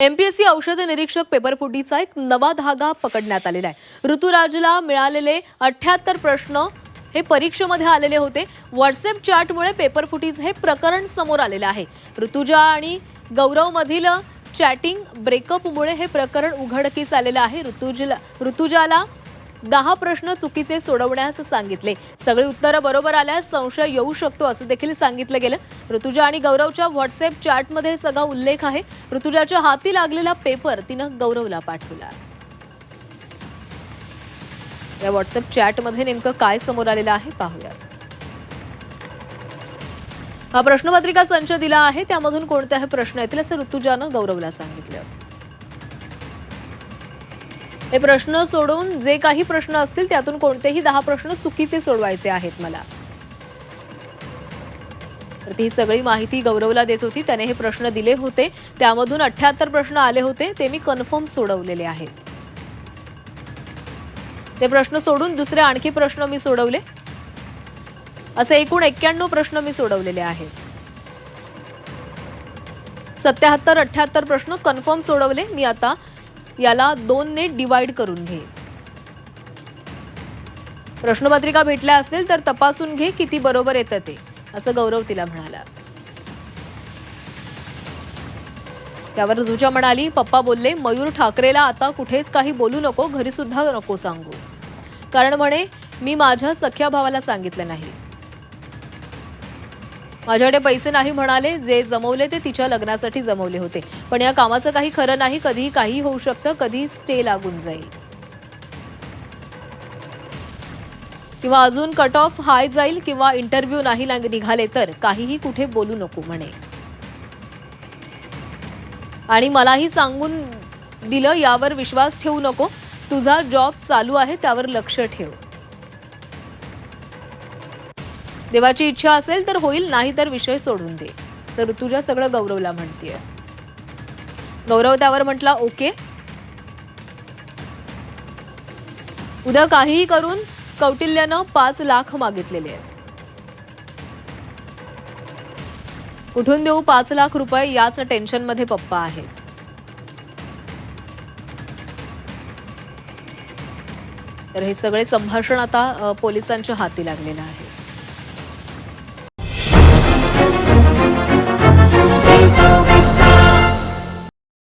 MPSC औषध निरीक्षक पेपरफुटीचा एक नवा धागा पकडण्यात आलेला आहे। ऋतुराजला मिळालेले 78 प्रश्न हे परीक्षेमध्ये आलेले होते। व्हॉट्सअप चॅटमुळे पेपरफुटीचं हे प्रकरण समोर आलेलं आहे। ऋतुजा आणि गौरव मधील चॅटिंग ब्रेकअपमुळे हे प्रकरण उघडकीस आलेलं आहे। ऋतुजाला 10 प्रश्न चुकीचे सोडवण्यास सांगितले। सगळी उत्तरे बरोबर आल्यास संशय येऊ शकतो असं देखील सांगितलं गेलं। ऋतुजा आणि गौरवच्या व्हॉट्सअप चॅटमध्ये सगळा उल्लेख आहे। ऋतुजाच्या हाती लागलेला पेपर तिनं गौरवला पाठवला। या व्हॉट्सअप चॅटमध्ये नेमकं काय समोर आलेलं आहे पाहूया। हा प्रश्नपत्रिका संच दिला आहे, त्यामधून कोणत्याही प्रश्न येतील असं ऋतुजानं गौरवला सांगितलं। हे प्रश्न सोडून जे काही प्रश्न असतील त्यातून कोणतेही 10 प्रश्न चुकीचे सोडवायचे आहेत मला। तर ती सगळी माहिती गौरवला देत होती। त्याने हे प्रश्न दिले होते, त्यामधून 78 प्रश्न आले होते, ते मी कन्फर्म सोडवलेले आहेत। ते प्रश्न सोडून दुसरे आणखी प्रश्न मी सोडवले, असे एकूण 91 प्रश्न मी सोडवलेले आहेत। 77-78 प्रश्न कन्फर्म सोडवले मी। आता याला 2 ने डिवाइड करून घे। प्रश्नपत्रिका भेटल्या असतील तर तपासून घे किती बरोबर येतं ते, असं गौरव तिला म्हणाला। त्यावर ऋतुजा म्हणाली, पप्पा बोलले मयूर ठाकरेला आता कुठेच काही बोलू नको, घरी सुद्धा नको सांगू, कारण म्हणे मी माझ्या सख्या भावाला सांगितलं नाही। माझ्याकडे पैसे नाही म्हणाले, जे जमवले ते तिच्या लग्नासाठी जमवले होते, पण या कामाचं काही खरं नाही, कधी काही होऊ शकतं, कधी स्टे लागून जाईल किंवा अजून कट ऑफ हाय जाईल किंवा इंटरव्ह्यू नाही निघाले तर काहीही कुठे बोलू नको म्हणे। आणि मलाही सांगून दिलं यावर विश्वास ठेवू नको, तुझा जॉब चालू आहे त्यावर लक्ष ठेव, देवाची इच्छा असेल तर होईल, नाही तर विषय सोडून दे, असं ऋतुजा सगळं गौरवला म्हणतेय। गौरव त्यावर म्हटला ओके। उद्या काहीही करून कौटिल्यानं 5 लाख मागितलेले आहेत। कुठून देऊ 5 लाख रुपये याच टेन्शनमध्ये पप्पा आहेत। तर हे सगळे संभाषण आता पोलिसांच्या हाती लागलेलं आहे।